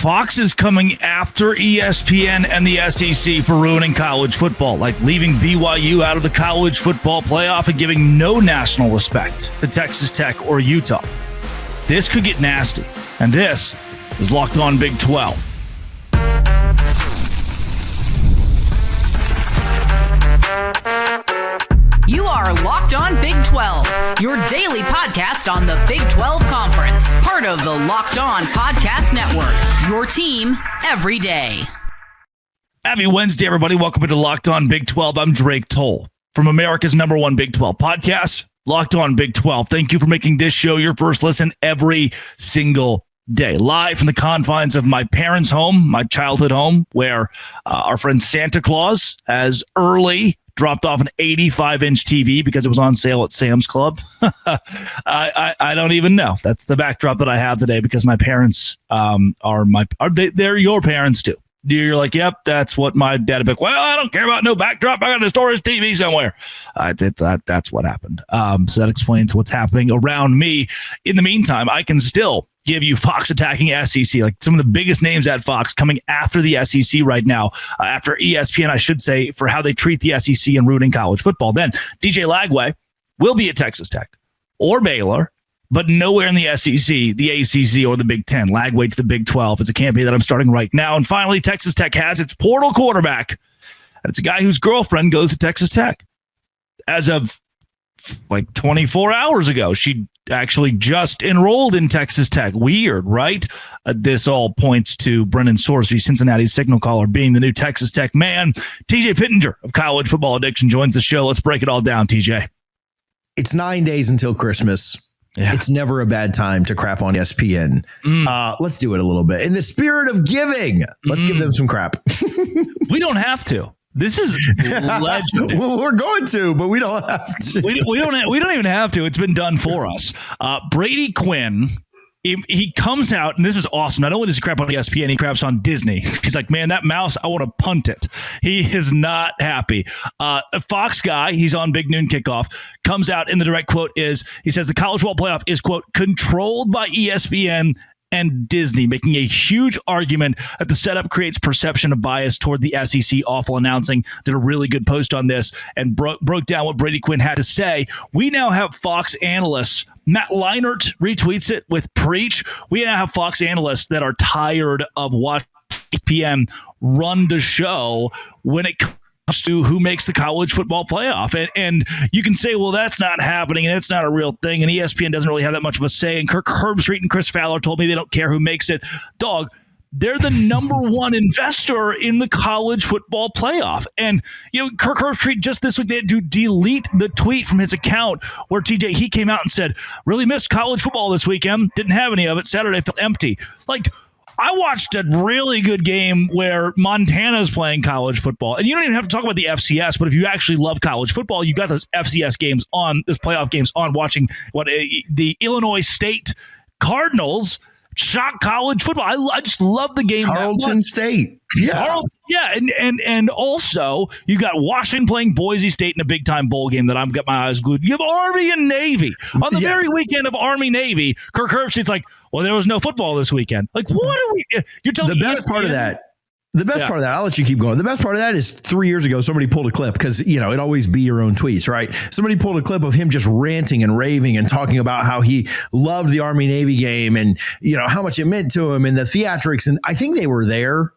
Fox is coming after ESPN and the SEC for ruining college football, like leaving BYU out of the college football playoff and giving no national respect to Texas Tech or Utah. This could get nasty, and this is Locked On Big 12. You are Locked On Big 12, your daily podcast on the Big 12 Conference, part of the Locked On Podcast Network, your team every day. Happy Wednesday, everybody. Welcome to Locked On Big 12. I'm Drake Toll from America's #1 Big 12 podcast, Locked On Big 12. Thank you for making this show your first listen every single day. Live from the confines of my parents' home, my childhood home, where our friend Santa Claus has early dropped off an 85-inch TV because it was on sale at Sam's Club. I don't even know. That's the backdrop that I have today because my parents they're your parents too. You're like, yep, that's what my dad would pick. Well, I don't care about no backdrop. I got to store his TV somewhere. That's what happened. So that explains what's happening around me. In the meantime, I can still give you Fox attacking SEC, like some of the biggest names at Fox coming after the SEC right now, after ESPN, I should say, for how they treat the SEC and ruining college football. Then DJ Lagway will be at Texas Tech or Baylor, but nowhere in the SEC, the ACC, or the Big 10. Lagway to the Big 12 is a campaign that I'm starting right now. And finally, Texas Tech has its portal quarterback. And it's a guy whose girlfriend goes to Texas Tech. As of like 24 hours ago, she actually just enrolled in Texas Tech. Weird, right? This all points to Brennan Sorsby, Cincinnati's signal caller, being the new Texas Tech man. TJ Pittenger of College Football Addiction joins the show. Let's break it all down, TJ. It's 9 days until Christmas. Yeah. It's never a bad time to crap on ESPN. Let's do it a little bit. In the spirit of giving, let's give them some crap. We don't have to. This is legendary. Well, we're going to, but we don't have to. We don't even have to. It's been done for us. Brady Quinn, he comes out, and this is awesome. Not only does he crap on ESPN, he craps on Disney. He's like, man, that mouse, I want to punt it. He is not happy. A Fox guy, he's on Big Noon Kickoff, comes out, and the direct quote is, he says, the college football playoff is, quote, controlled by ESPN and Disney, making a huge argument that the setup creates perception of bias toward the SEC. Awful announcing. Did a really good post on this and broke down what Brady Quinn had to say. We now have Fox analysts. Matt Leinart retweets it with Preach. We now have Fox analysts that are tired of watching ESPN run the show when it comes to who makes the college football playoff. And you can say, well, that's not happening and it's not a real thing. And ESPN doesn't really have that much of a say. And Kirk Herbstreit and Chris Fowler told me they don't care who makes it. Dog, they're the number one investor in the college football playoff. And, you know, Kirk Herbstreit just this week, they had to delete the tweet from his account where TJ, he came out and said, really missed college football this weekend. Didn't have any of it. Saturday felt empty. Like, I watched a really good game where Montana's playing college football. And you don't even have to talk about the FCS, but if you actually love college football, you've got those FCS games on, those playoff games on, watching the Illinois State Cardinals shock college football. I just love the game. Tarleton State. Yeah. And also you got Washington playing Boise State in a big time bowl game that I've got my eyes glued. You have Army and Navy on the very weekend of Army Navy. Kirk Herbstreit's like, well, there was no football this weekend. Like, what are we? You're telling the best part of that. The best part of that, I'll let you keep going. The best part of that is 3 years ago, somebody pulled a clip because, you know, it always be your own tweets, right? Somebody pulled a clip of him just ranting and raving and talking about how he loved the Army Navy game and, you know, how much it meant to him and the theatrics. And I think they were there.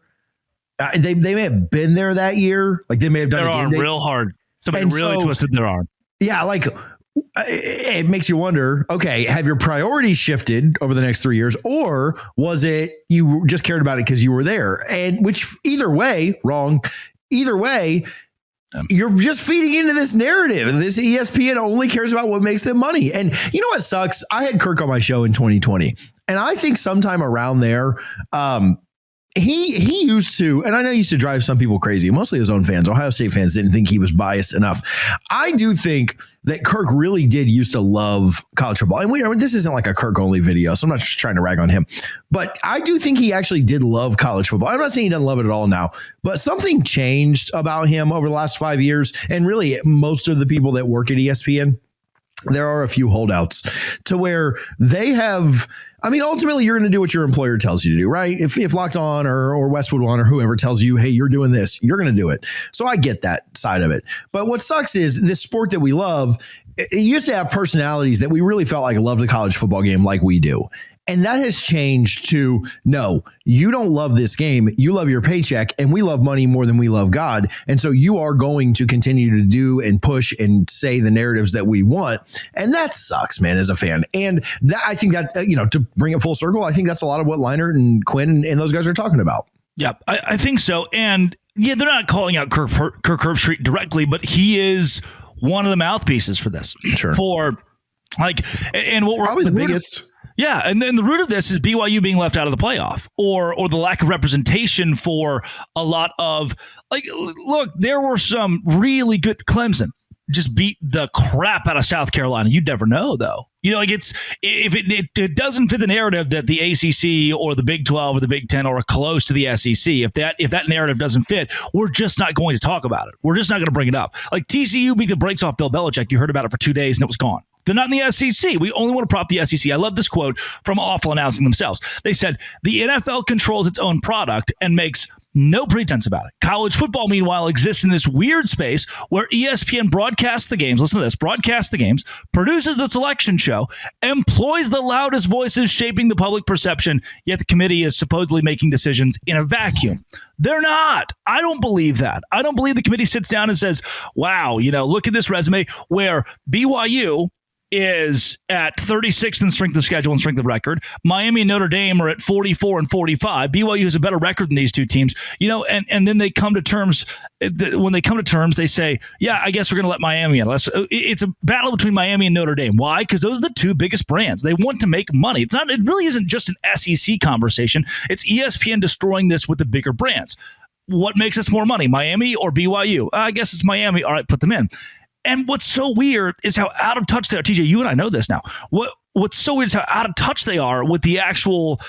They may have been there that year. Like they may have done their arm real hard. Somebody really twisted their arm. Yeah, like it makes you wonder, okay, have your priorities shifted over the next 3 years, or was it you just cared about it because you were there? And which either way, wrong. Either way, you're just feeding into this narrative. This ESPN only cares about what makes them money. And you know what sucks? I had Kirk on my show in 2020, and I think sometime around there, he used to, and I know he used to drive some people crazy, mostly his own fans. Ohio State fans didn't think he was biased enough. I do think that Kirk really did used to love college football. And this isn't like a Kirk only video, so I'm not just trying to rag on him. But I do think he actually did love college football. I'm not saying he doesn't love it at all now, but something changed about him over the last 5 years. And really, most of the people that work at ESPN, there are a few holdouts to where they have. I mean, ultimately, you're going to do what your employer tells you to do, right? If Locked On or Westwood One or whoever tells you, hey, you're doing this, you're going to do it. So I get that side of it. But what sucks is this sport that we love, it used to have personalities that we really felt like loved the college football game like we do. And that has changed to, no, you don't love this game. You love your paycheck, and we love money more than we love God. And so you are going to continue to do and push and say the narratives that we want. And that sucks, man, as a fan. And that, I think that, to bring it full circle, I think that's a lot of what Leinart and Quinn and those guys are talking about. Yeah, I think so. And yeah, they're not calling out Kirk Herbstreit directly, but he is one of the mouthpieces for this. Sure. And what we're probably the biggest. Yeah, and then the root of this is BYU being left out of the playoff or the lack of representation for a lot of, look, there were some really good Clemson just beat the crap out of South Carolina. You'd never know, though. If it doesn't fit the narrative that the ACC or the Big 12 or the Big 10 are close to the SEC, if that narrative doesn't fit, we're just not going to talk about it. We're just not going to bring it up. Like TCU beat the brakes off Bill Belichick. You heard about it for 2 days and it was gone. They're not in the SEC. We only want to prop the SEC. I love this quote from Awful announcing themselves. They said, the NFL controls its own product and makes no pretense about it. College football, meanwhile, exists in this weird space where ESPN broadcasts the games, listen to this, broadcasts the games, produces the selection show, employs the loudest voices shaping the public perception, yet the committee is supposedly making decisions in a vacuum. They're not. I don't believe that. I don't believe the committee sits down and says, wow, look at this resume where BYU is at 36th in strength of schedule and strength of record. Miami and Notre Dame are at 44 and 45. BYU has a better record than these two teams, and then they come to terms. When they come to terms, they say, yeah, I guess we're going to let Miami in. It's a battle between Miami and Notre Dame. Why? Because those are the two biggest brands. They want to make money. It really isn't just an SEC conversation. It's ESPN destroying this with the bigger brands. What makes us more money, Miami or BYU? I guess it's Miami. All right, put them in. And what's so weird is how out of touch they are. TJ, you and I know this now. What's so weird is how out of touch they are with the actual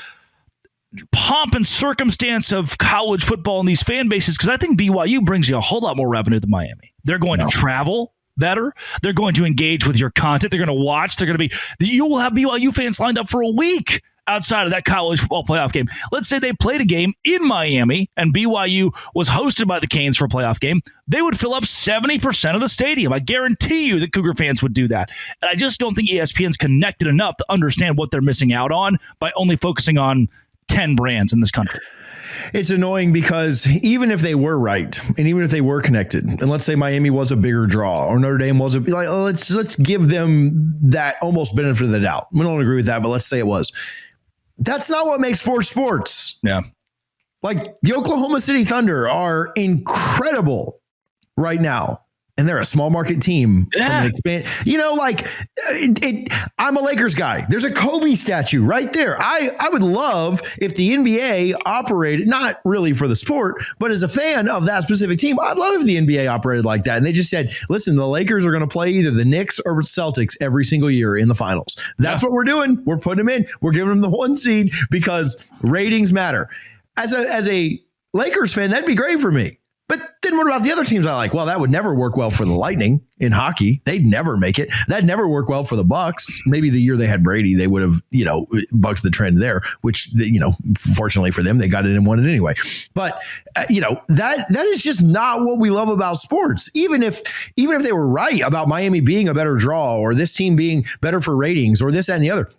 pomp and circumstance of college football and these fan bases, because I think BYU brings you a whole lot more revenue than Miami. They're going to travel better. They're going to engage with your content. They're going to watch. You will have BYU fans lined up for a week outside of that college football playoff game. Let's say they played a game in Miami and BYU was hosted by the Canes for a playoff game. They would fill up 70% of the stadium. I guarantee you that Cougar fans would do that. And I just don't think ESPN's connected enough to understand what they're missing out on by only focusing on 10 brands in this country. It's annoying because even if they were right and even if they were connected, and let's say Miami was a bigger draw or Notre Dame was let's give them that almost benefit of the doubt. We don't agree with that, but let's say it was. That's not what makes sports. Yeah. Like the Oklahoma City Thunder are incredible right now. And they're a small market team. Yeah. I'm a Lakers guy. There's a Kobe statue right there. I would love if the NBA operated, not really for the sport, but as a fan of that specific team, I'd love if the NBA operated like that. And they just said, listen, the Lakers are going to play either the Knicks or Celtics every single year in the finals. That's what we're doing. We're putting them in. We're giving them the 1 seed because ratings matter. As a Lakers fan, that'd be great for me. But then what about the other teams I like? Well, that would never work well for the Lightning in hockey. They'd never make it. That'd never work well for the Bucks. Maybe the year they had Brady, they would have, bucked the trend there, which, fortunately for them, they got it and won it anyway. But, that is just not what we love about sports. Even if they were right about Miami being a better draw or this team being better for ratings or this, that, and the other,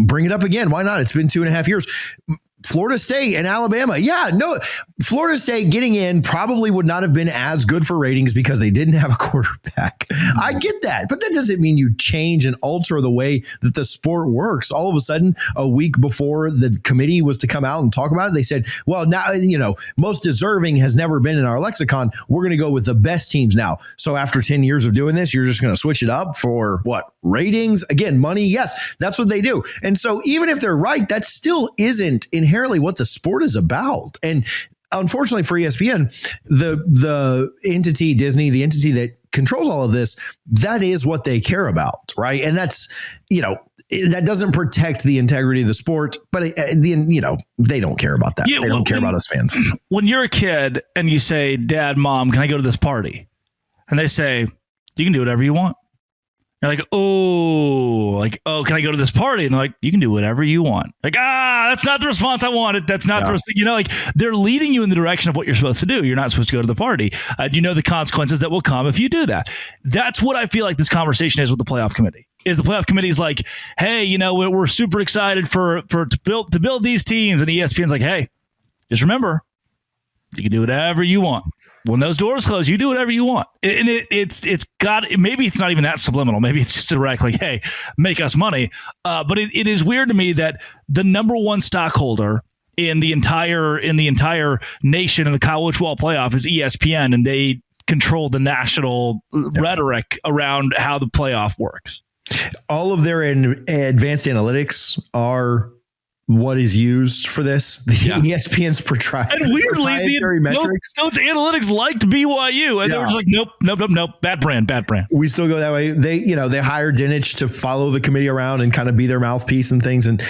bring it up again. Why not? It's been 2.5 years. Florida State and Alabama. Yeah, no, Florida State getting in probably would not have been as good for ratings because they didn't have a quarterback. I get that, but that doesn't mean you change and alter the way that the sport works. All of a sudden, a week before the committee was to come out and talk about it, they said, well, now, most deserving has never been in our lexicon. We're going to go with the best teams now. So after 10 years of doing this, you're just going to switch it up for what? Ratings? Again, money? Yes, that's what they do. And so even if they're right, that still isn't inherently what the sport is about. And unfortunately for ESPN, the entity Disney, the entity that controls all of this, that is what they care about, right? And that's, that doesn't protect the integrity of the sport, but they don't care about that. They don't care about us fans. When you're a kid and you say, Dad, Mom, can I go to this party? And they say, you can do whatever you want. You're like, oh, can I go to this party? And they're like, you can do whatever you want. Like, that's not the response I wanted. That's not the response. Like they're leading you in the direction of what you're supposed to do. You're not supposed to go to the party. You know the consequences that will come if you do that. That's what I feel like this conversation is with the playoff committee. Is the playoff committee is like, hey, we're super excited to build these teams, and ESPN's like, hey, just remember, you can do whatever you want. When those doors close, you do whatever you want. And it's got, maybe it's not even that subliminal. Maybe it's just direct, like, hey, make us money. But it is weird to me that the number one stockholder in the entire nation in the college football playoff is ESPN, and they control the national rhetoric around how the playoff works. All of their advanced analytics are what is used for this. The ESPN's and weirdly, metrics. Those analytics liked BYU, and they were just like, nope, bad brand. We still go that way. They hire Dinich to follow the committee around and kind of be their mouthpiece and things. And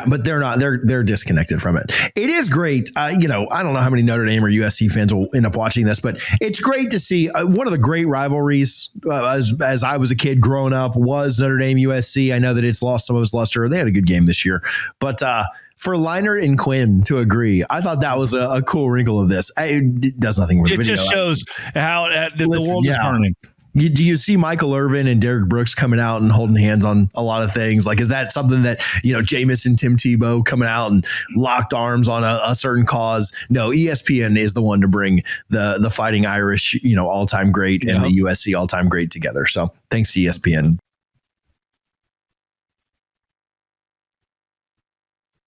but they're not. They're disconnected from it. It is great. I don't know how many Notre Dame or USC fans will end up watching this, but it's great to see one of the great rivalries as I was a kid growing up was Notre Dame USC. I know that it's lost some of its luster. They had a good game this year, but for Leinart and Quinn to agree, I thought that was a cool wrinkle of this. It does nothing with the video. It just shows how the world is turning. Do you see Michael Irvin and Derek Brooks coming out and holding hands on a lot of things? Like, is that something that, Jameis and Tim Tebow coming out and locked arms on a certain cause? No, ESPN is the one to bring the Fighting Irish, all-time great and the USC all-time great together. So thanks to ESPN.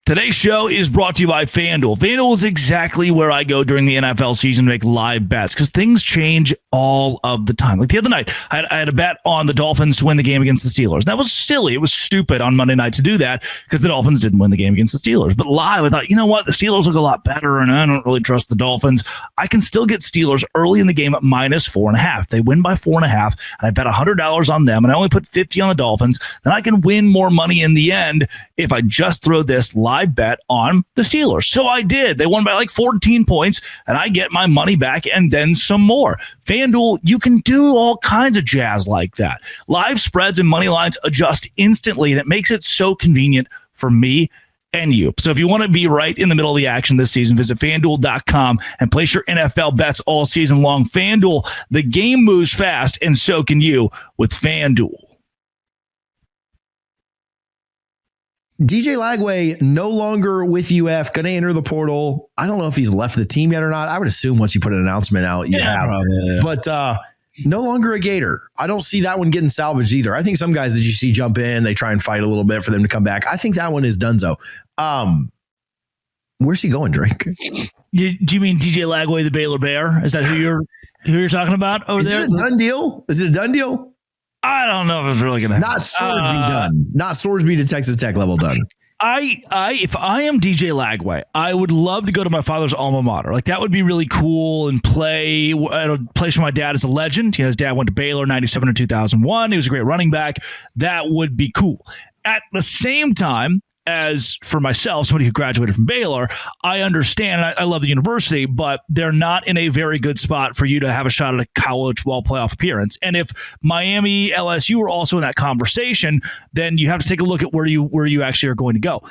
Today's show is brought to you by FanDuel. FanDuel is exactly where I go during the NFL season to make live bets because things change all of the time. Like the other night, I had a bet on the Dolphins to win the game against the Steelers. That was silly. It was stupid on Monday night to do that because the Dolphins didn't win the game against the Steelers. But live, I thought, you know what? The Steelers look a lot better, and I don't really trust the Dolphins. I can still get Steelers early in the game at -4.5. They win by 4.5, and I bet $100 on them, and I only put 50 on the Dolphins. Then I can win more money in the end if I just throw this live bet on the Steelers. So I did. They won by like 14 points, and I get my money back and then some more. FanDuel, you can do all kinds of jazz like that. Live spreads and money lines adjust instantly, and it makes it so convenient for me and you. So if you want to be right in the middle of the action this season, visit FanDuel.com and place your NFL bets all season long. FanDuel, the game moves fast, and so can you with FanDuel. DJ Lagway no longer with UF, going to enter the portal. I don't know if he's left the team yet or not. I would assume once you put an announcement out, you have. Probably. But no longer a Gator. I don't see that one getting salvaged either. I think some guys that you see jump in, they try and fight a little bit for them to come back. I think that one is donezo. Where's he going, Drake? Do you mean DJ Lagway, the Baylor Bear? Is that who you're talking about over there? Is it a done deal? Is it a done deal? I don't know if it's really going to happen. Not Sorsby done. Not Sorsby to Texas Tech level done. If I am DJ Lagway, I would love to go to my father's alma mater. Like that would be really cool and play at a place where my dad is a legend. His dad went to Baylor 97 and 2001. He was a great running back. That would be cool. At the same time, as for myself, somebody who graduated from Baylor, I understand, I love the university, but they're not in a very good spot for you to have a shot at a college football playoff appearance. And if Miami, LSU are also in that conversation, then you have to take a look at where you actually are going to go.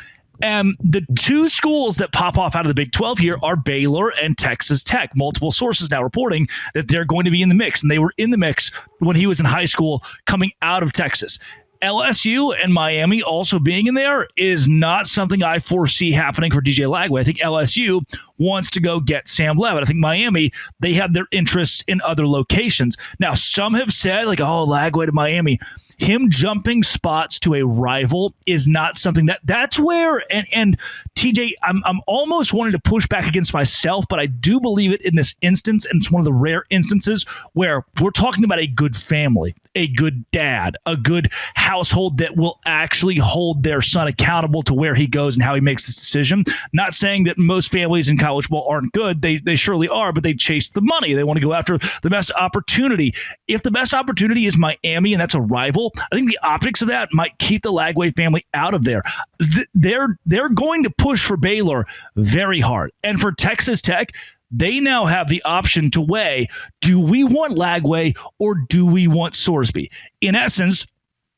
And the two schools that pop off out of the Big 12 here are Baylor and Texas Tech. Multiple sources now reporting that they're going to be in the mix, and they were in the mix when he was in high school coming out of Texas. LSU and Miami also being in there is not something I foresee happening for DJ Lagway. I think LSU wants to go get Sam Levitt. I think Miami, they have their interests in other locations. Now, some have said, like, oh, Lagway to Miami. Him jumping spots to a rival is not something that's where, and TJ, I'm almost wanting to push back against myself, but I do believe it in this instance, and it's one of the rare instances where we're talking about a good family, a good dad, a good household that will actually hold their son accountable to where he goes and how he makes this decision. Not saying that most families in college football aren't good. They surely are, but they chase the money. They want to go after the best opportunity. If the best opportunity is Miami and that's a rival, I think the optics of that might keep the Lagway family out of there. They're going to push for Baylor very hard. And for Texas Tech, they now have the option to weigh, do we want Lagway or do we want Sorsby? In essence,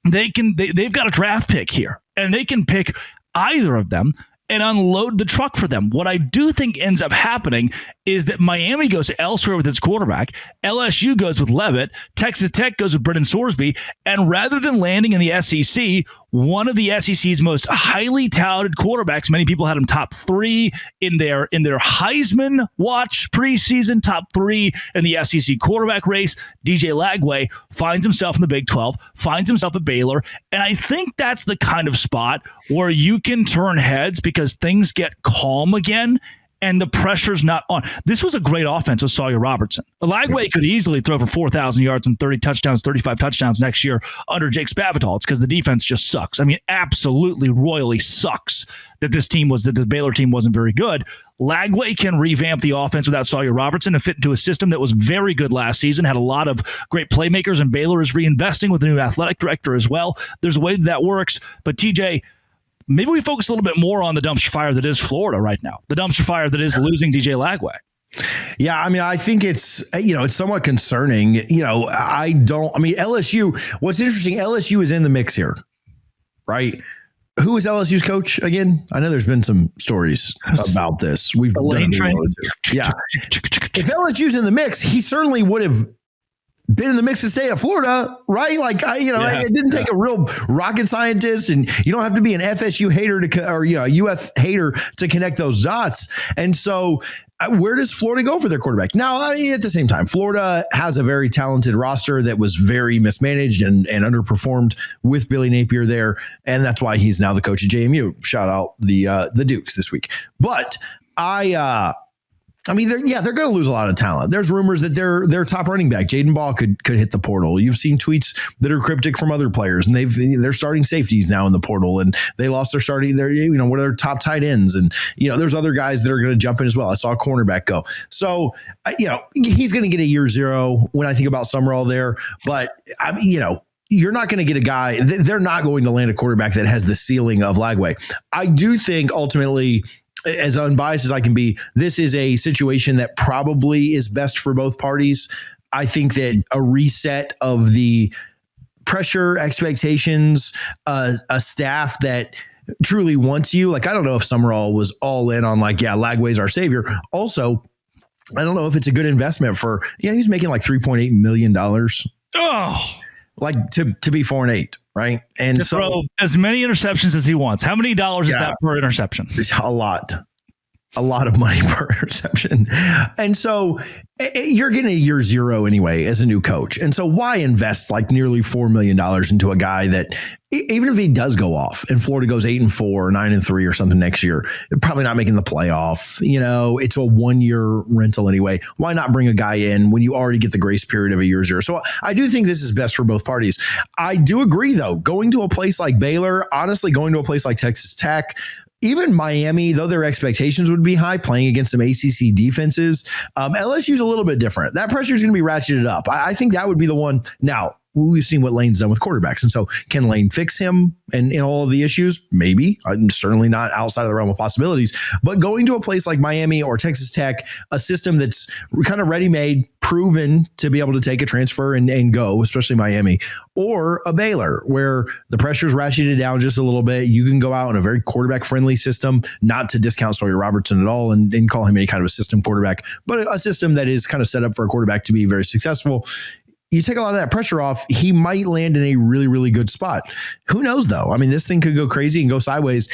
they've got a draft pick here, and they can pick either of them and unload the truck for them. What I do think ends up happening is that Miami goes elsewhere with its quarterback, LSU goes with Leavitt, Texas Tech goes with Brendan Sorsby, and rather than landing in the SEC, one of the SEC's most highly touted quarterbacks, many people had him top 3 in their Heisman watch preseason, top 3 in the SEC quarterback race, DJ Lagway finds himself in the Big 12, finds himself at Baylor, and I think that's the kind of spot where you can turn heads because things get calm again and the pressure's not on. This was a great offense with Sawyer Robertson. Lagway could easily throw for 4,000 yards and 30 touchdowns, 35 touchdowns next year under Jake Spavital. It's because the defense just sucks. I mean, absolutely royally sucks that the Baylor team wasn't very good. Lagway can revamp the offense without Sawyer Robertson and fit into a system that was very good last season, had a lot of great playmakers, and Baylor is reinvesting with a new athletic director as well. There's a way that works. But TJ, maybe we focus a little bit more on the dumpster fire that is Florida right now, the dumpster fire that is losing DJ Lagway. Yeah, I mean, I think it's somewhat concerning. LSU, what's interesting, LSU is in the mix here, right? Who is LSU's coach again? I know there's been some stories about this. We've done yeah. If LSU's in the mix, he certainly would have been in the mix to stay at Florida, right? It didn't take a real rocket scientist, and you don't have to be an FSU hater a UF hater to connect those dots. And so where does Florida go for their quarterback? Now, at the same time, Florida has a very talented roster that was very mismanaged and underperformed with Billy Napier there. And that's why he's now the coach at JMU. Shout out the Dukes this week. But they're going to lose a lot of talent. There's rumors that their top running back, Jaden Ball, could hit the portal. You've seen tweets that are cryptic from other players, and they're starting safeties now in the portal, and they lost what are their top tight ends, and there's other guys that are going to jump in as well. I saw a cornerback go. So he's going to get a year 0 when I think about Summerall there, but you're not going to get a guy. They're not going to land a quarterback that has the ceiling of Lagway. I do think ultimately, as unbiased as I can be, this is a situation that probably is best for both parties. I think that a reset of the pressure, expectations, a staff that truly wants you. I don't know if Summerall was all in on Lagway's our savior. Also, I don't know if it's a good investment for, he's making $3.8 million. Oh, to be 4-8. Right. And to throw as many interceptions as he wants. How many dollars is that per interception? It's a lot of money per interception. And so you're getting a year 0 anyway as a new coach. And so why invest nearly $4 million into a guy that, even if he does go off and Florida goes 8-4 or 9-3 or something next year, they're probably not making the playoff. It's a 1-year rental anyway. Why not bring a guy in when you already get the grace period of a year 0? So I do think this is best for both parties. I do agree, though, going to a place like Baylor, honestly, going to a place like Texas Tech, even Miami, though their expectations would be high, playing against some ACC defenses, LSU's a little bit different. That pressure is going to be ratcheted up. I think that would be the one. Now, we've seen what Lane's done with quarterbacks. And so can Lane fix him and all of the issues? Maybe. Certainly not outside of the realm of possibilities. But going to a place like Miami or Texas Tech, a system that's kind of ready-made, proven to be able to take a transfer and go, especially Miami, or a Baylor where the pressure's ratcheted down just a little bit. You can go out in a very quarterback-friendly system, not to discount Sawyer Robertson at all and call him any kind of a system quarterback, but a system that is kind of set up for a quarterback to be very successful. You take a lot of that pressure off, he might land in a really, really good spot. Who knows, though? I mean, this thing could go crazy and go sideways.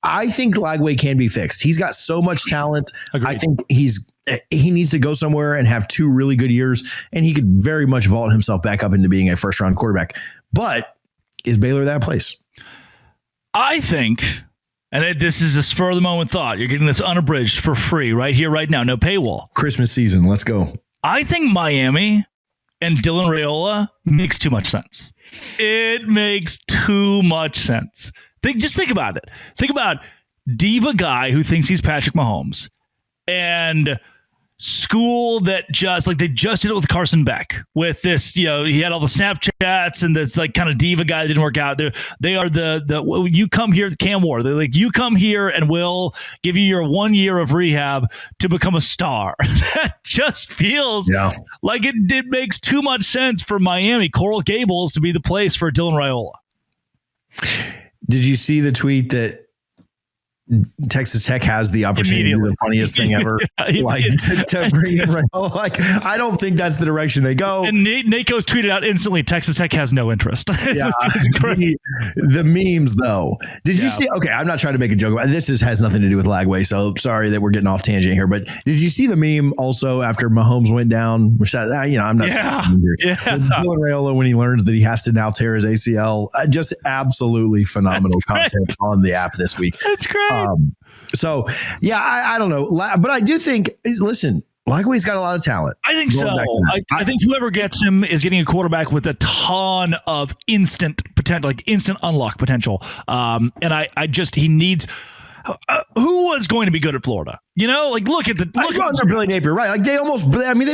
I think Lagway can be fixed. He's got so much talent. Agreed. I think he needs to go somewhere and have 2 really good years, and he could very much vault himself back up into being a first-round quarterback. But is Baylor that place? I think, and this is a spur-of-the-moment thought, you're getting this unabridged for free right here, right now, no paywall. Christmas season, let's go. I think Miami and Dylan Raiola makes too much sense. It makes too much sense. Just think about it. Think about diva guy who thinks he's Patrick Mahomes and school that they just did it with Carson Beck with this, he had all the Snapchats and this kind of diva guy that didn't work out. They are you come here, Cam Ward. They're you come here and we'll give you your 1 year of rehab to become a star. That just feels like it makes too much sense for Miami, Coral Gables, to be the place for Dylan Raiola. Did you see the tweet that Texas Tech has the opportunity to do the funniest thing ever? To bring it right. Like, I don't think that's the direction they go. And Nako's tweeted out instantly, Texas Tech has no interest. Yeah. The memes, though. Did you see? Okay, I'm not trying to make a joke about this. Has nothing to do with Lagway, so sorry that we're getting off tangent here. But did you see the meme also after Mahomes went down? I'm not saying here. Dylan Raiola, when he learns that he has to now tear his ACL, just absolutely phenomenal content on the app this week. That's great. I don't know. But I do think, listen, Lagway's got a lot of talent. I think so. I think whoever gets him is getting a quarterback with a ton of instant potential, like instant unlock potential. He needs. Who was going to be good at Florida? Look at Billy Napier, right? Like they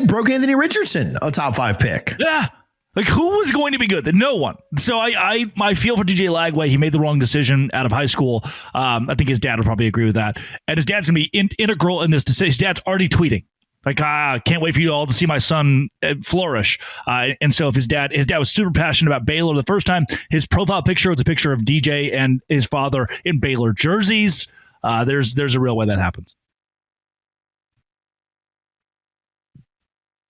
broke Anthony Richardson, a top 5 pick. Yeah. Like, who was going to be good? No one. So I feel for DJ Lagway. He made the wrong decision out of high school. I think his dad would probably agree with that. And his dad's going to be integral in this decision. His dad's already tweeting. Like, can't wait for you all to see my son flourish. And so if his dad was super passionate about Baylor the first time, his profile picture was a picture of DJ and his father in Baylor jerseys. There's a real way that happens.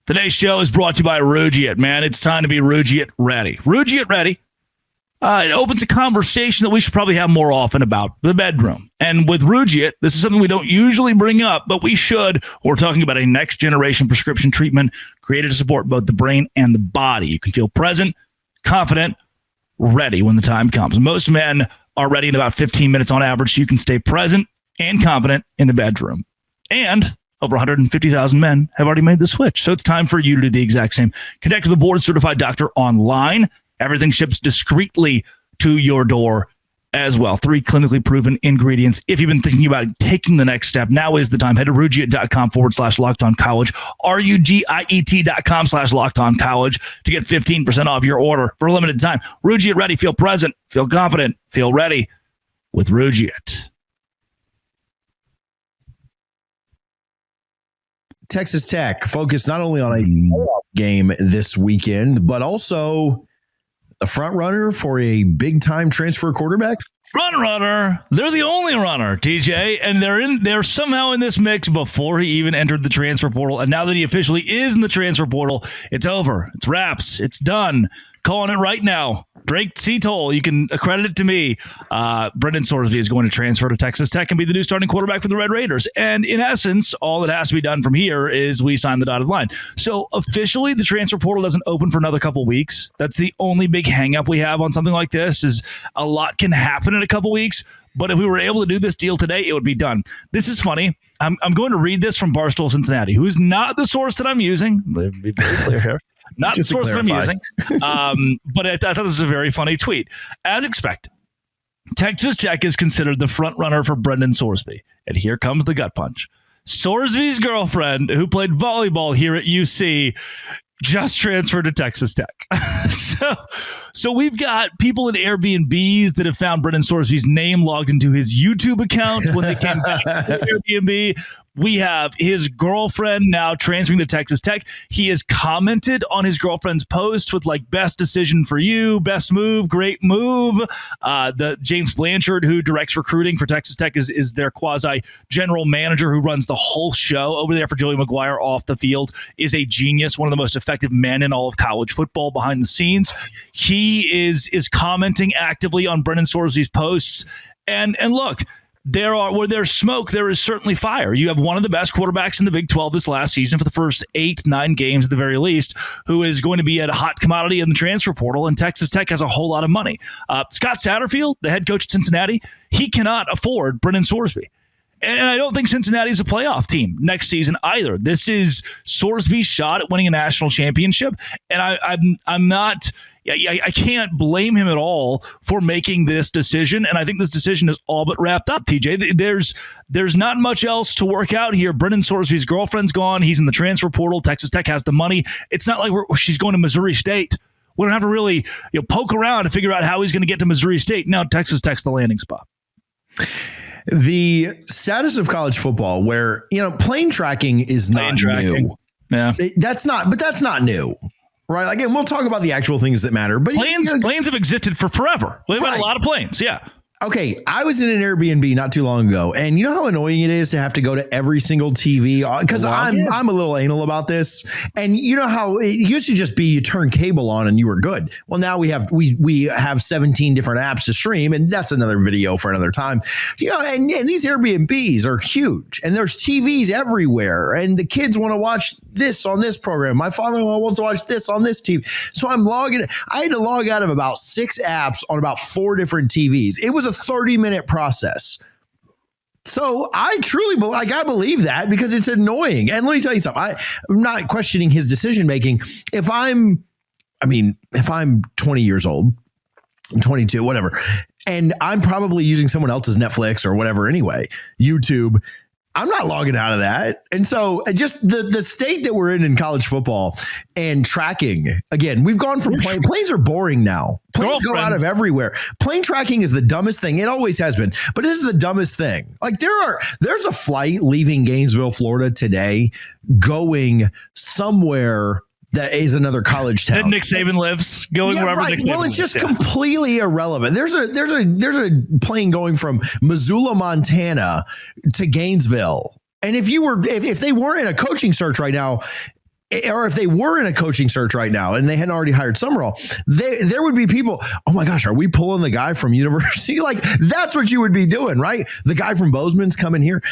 Today's show is brought to you by Rugiet, man. It's time to be Rugiet ready. Rugiet ready. It opens a conversation that we should probably have more often about the bedroom. And with Rugiet, this is something we don't usually bring up, but we should. We're talking about a next-generation prescription treatment created to support both the brain and the body. You can feel present, confident, ready when the time comes. Most men are ready in about 15 minutes on average, so you can stay present and confident in the bedroom. And over 150,000 men have already made the switch. So it's time for you to do the exact same. Connect with a board-certified doctor online. Everything ships discreetly to your door as well. 3 clinically proven ingredients. If you've been thinking about taking the next step, now is the time. Head to Rugiet.com/LockedOnCollege, RUGIET.com/LockedOnCollege to get 15% off your order for a limited time. Rugiet ready. Feel present. Feel confident. Feel ready with Rugiet. Texas Tech focused not only on a playoff game this weekend, but also a front runner for a big time transfer quarterback. Front runner. They're the only runner, TJ, and they're somehow in this mix before he even entered the transfer portal. And now that he officially is in the transfer portal, it's over. It's wraps. It's done. Calling it right now. Drake Cetoll, you can accredit it to me. Brendan Sorsby is going to transfer to Texas Tech and be the new starting quarterback for the Red Raiders. And in essence, all that has to be done from here is we sign the dotted line. So officially, the transfer portal doesn't open for another couple weeks. That's the only big hang up we have on something like this is a lot can happen in a couple weeks. But if we were able to do this deal today, it would be done. This is funny. I'm going to read this from Barstool Cincinnati, who is not the source that I'm using. Let me be very clear here. Not the source that I'm using. But I thought this was a very funny tweet. As expected, Texas Tech is considered the front runner for Brendan Sorsby. And here comes the gut punch. Sorsby's girlfriend, who played volleyball here at UC, just transferred to Texas Tech. So we've got people in Airbnbs that have found Brendan Sorsby's name logged into his YouTube account when they came back to Airbnb. We have his girlfriend now transferring to Texas Tech. He has commented on his girlfriend's post with like best decision for you, best move, great move. The James Blanchard, who directs recruiting for Texas Tech, is their quasi general manager who runs the whole show over there for Joey McGuire off the field, is a genius, one of the most effective men in all of college football behind the scenes. He is commenting actively on Brendan Sorsby's posts. And look, where there's smoke, there is certainly fire. You have one of the best quarterbacks in the Big 12 this last season for the first 8-9 games at the very least, who is going to be a hot commodity in the transfer portal, and Texas Tech has a whole lot of money. Scott Satterfield, the head coach at Cincinnati, he cannot afford Brendan Sorsby. And I don't think Cincinnati's a playoff team next season either. This is Sorsby's shot at winning a national championship, and I'm not... I can't blame him at all for making this decision, and I think this decision is all but wrapped up, TJ. There's not much else to work out here. Brendan Sorsby's girlfriend's gone. He's in the transfer portal. Texas Tech has the money. It's not like she's going to Missouri State. We don't have to really poke around to figure out how he's going to get to Missouri State. No, Texas Tech's the landing spot. The status of college football, where plane tracking is not new. Yeah, that's not new. right? Like, and we'll talk about the actual things that matter. But planes have existed for forever. We've had a lot of planes. Yeah. Okay, I was in an Airbnb not too long ago, and you know how annoying it is to have to go to every single TV because I'm a little anal about this. And you know how it used to just be you turn cable on and you were good. Well, now we have 17 different apps to stream, and that's another video for another time. You know, and these Airbnbs are huge, and there's TVs everywhere, and the kids want to watch this on this program. My father-in-law wants to watch this on this TV. So I had to log out of about 6 apps on about 4 different TVs. It was a 30-minute process. So I truly I believe that because it's annoying. And let me tell you something. I'm not questioning his decision making. If I'm 20 years old, 22, whatever, and I'm probably using someone else's Netflix or whatever anyway, YouTube, I'm not logging out of that. And so just the state that we're in college football and tracking, again, we've gone from planes are boring now. Planes go out of everywhere. Plane tracking is the dumbest thing. It always has been, but it is the dumbest thing. Like there's a flight leaving Gainesville, Florida today going somewhere that is another college town. That Nick Saban lives, going wherever Nick Saban lives. Well, it's just completely irrelevant. There's a plane going from Missoula, Montana to Gainesville. And if they weren't in a coaching search right now, or if they were in a coaching search right now and they hadn't already hired Summerall, there would be people, oh my gosh, are we pulling the guy from university? Like that's what you would be doing, right? The guy from Bozeman's coming here.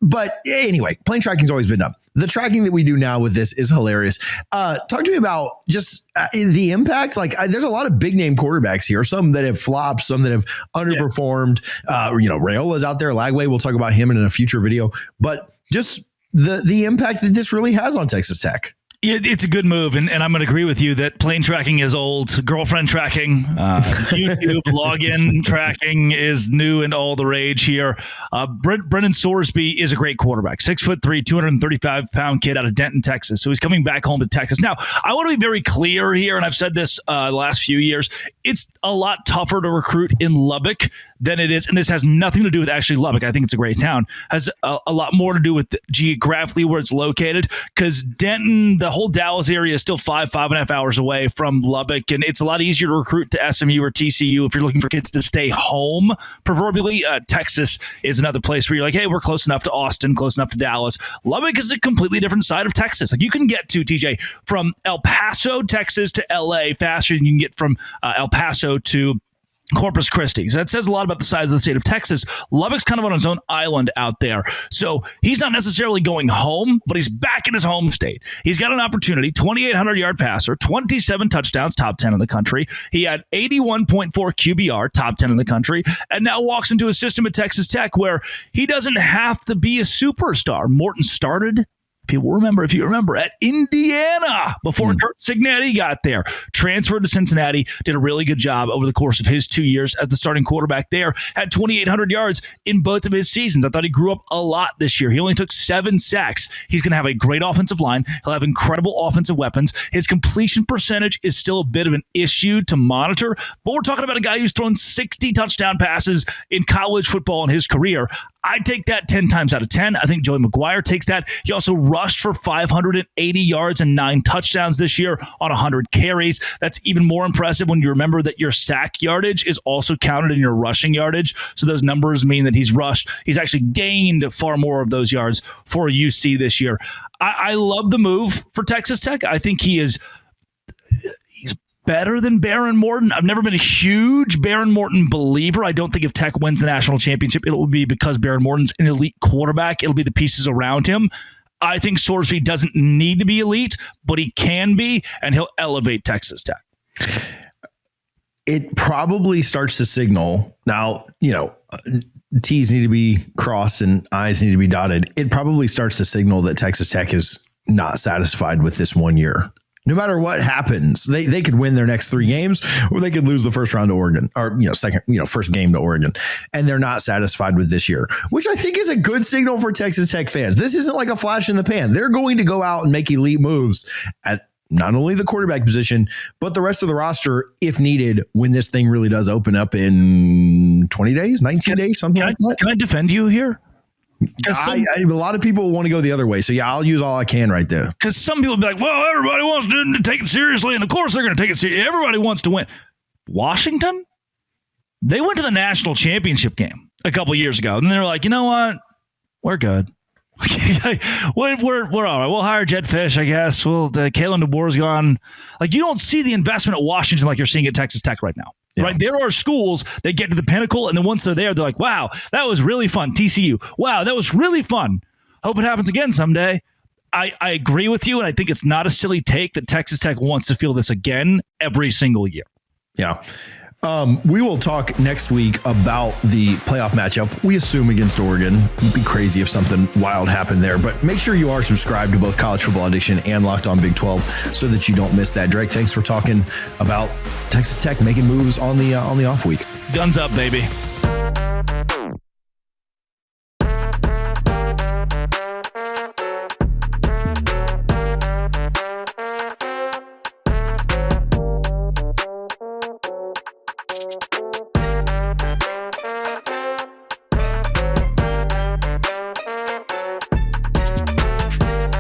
But anyway, plane tracking's always been dumb. The tracking that we do now with this is hilarious. Talk to me about just the impact. Like there's a lot of big name quarterbacks here, some that have flopped, some that have underperformed. Rayola's out there, Lagway. We'll talk about him in a future video, but just the impact that this really has on Texas Tech. It's a good move, and I'm going to agree with you that plane tracking is old. Girlfriend tracking, YouTube login tracking is new and all the rage here. Brennan Sorsby is a great quarterback. 6'3", 235-pound kid out of Denton, Texas. So he's coming back home to Texas. Now, I want to be very clear here, and I've said this the last few years. It's a lot tougher to recruit in Lubbock than it is, and this has nothing to do with actually Lubbock. I think it's a great town. Has a lot more to do with geographically where it's located, because Denton, the whole Dallas area is still 5.5 hours away from Lubbock, and it's a lot easier to recruit to SMU or TCU if you're looking for kids to stay home. Proverbially, Texas is another place where you're like, hey, we're close enough to Austin, close enough to Dallas. Lubbock is a completely different side of Texas. Like you can get to, TJ, from El Paso, Texas to LA faster than you can get from El Paso to Corpus Christi. So that says a lot about the size of the state of Texas. Lubbock's kind of on its own island out there. So he's not necessarily going home, but he's back in his home state. He's got an opportunity, 2,800-yard passer, 27 touchdowns, top 10 in the country. He had 81.4 QBR, top 10 in the country, and now walks into a system at Texas Tech where he doesn't have to be a superstar. Morton started, if you remember, at Indiana before Kurt Cignetti got there. Transferred to Cincinnati, did a really good job over the course of his 2 years as the starting quarterback there. Had 2,800 yards in both of his seasons. I thought he grew up a lot this year. He only took 7 sacks. He's going to have a great offensive line. He'll have incredible offensive weapons. His completion percentage is still a bit of an issue to monitor, but we're talking about a guy who's thrown 60 touchdown passes in college football in his career. I'd take that 10 times out of 10. I think Joey McGuire takes that. He also rushed for 580 yards and 9 touchdowns this year on 100 carries. That's even more impressive when you remember that your sack yardage is also counted in your rushing yardage. So those numbers mean that he's actually gained far more of those yards for UC this year. I love the move for Texas Tech. I think he's better than Baron Morton. I've never been a huge Baron Morton believer. I don't think if Tech wins the national championship, it will be because Baron Morton's an elite quarterback. It'll be the pieces around him. I think Sorsby doesn't need to be elite, but he can be, and he'll elevate Texas Tech. It probably starts to signal now, T's need to be crossed and I's need to be dotted. It probably starts to signal that Texas Tech is not satisfied with this 1 year. No matter what happens, they could win their next 3 games, or they could lose the first round to Oregon, or first game to Oregon, and they're not satisfied with this year, which I think is a good signal for Texas Tech fans. This isn't like a flash in the pan. They're going to go out and make elite moves at not only the quarterback position, but the rest of the roster if needed when this thing really does open up in 20 days, 19 days, something like that. Can I defend you here? A lot of people want to go the other way. So yeah, I'll use all I can right there. Because some people be like, well, everybody wants to take it seriously. And of course they're going to take it seriously. Everybody wants to win. Washington, they went to the national championship game a couple years ago. And they were like, you know what? We're good. we're all right. We'll hire Jed Fish, I guess. Kalen DeBoer's gone. Like, you don't see the investment at Washington like you're seeing at Texas Tech right now. Yeah. Right? There are schools that get to the pinnacle, and then once they're there, they're like, wow, that was really fun. TCU. Wow, that was really fun. Hope it happens again someday. I agree with you, and I think it's not a silly take that Texas Tech wants to feel this again every single year. Yeah. We will talk next week about the playoff matchup, we assume, against Oregon. It'd be crazy if something wild happened there, but make sure you are subscribed to both College Football Addiction and Locked On Big 12 so that you don't miss that. Drake, thanks for talking about Texas Tech making moves on the off week. Guns up, baby.